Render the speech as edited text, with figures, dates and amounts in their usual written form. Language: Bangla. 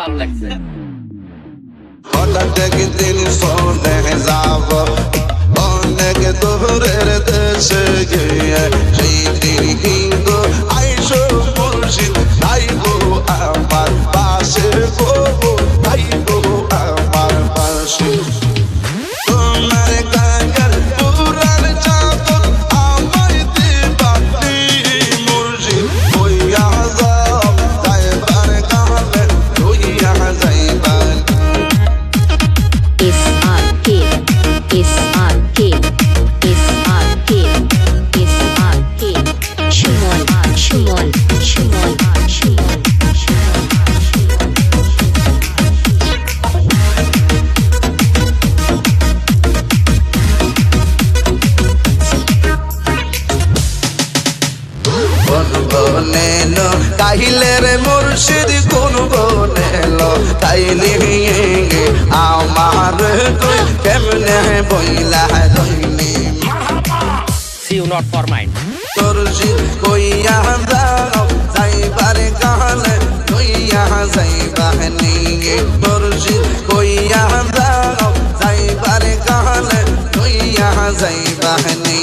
ভালো লাগছে। হঠাৎ একদিন শোনে যাব অনেক দূরের দেশে গিয়ে, সেই দিন কিন্তু আইসো মুর্শিদ আইবো আমার পাশে গো, আইবো আমার পাশে। তোমার গায়ের পুরান চাদর আমায় দিবানি মুর্শিদ, হইয়া যাও যাইবার কালে লইয়া যাইবার। SRK, SRK, SRK, SRK, Shumon, Shumon, Shumon, Shumon, কোন বনেলো কাহিলের মুর্শিদ, কোন বনেলো কাইলি আমার তুই কেমনে বইলা রইলি। See you not for mine. মুর্শিদ কইয়া যাও যাইবার কালে লইয়া যাইবানি, মুর্শিদ কইয়া যাও যাইবার কালে লইয়া যাইবানি।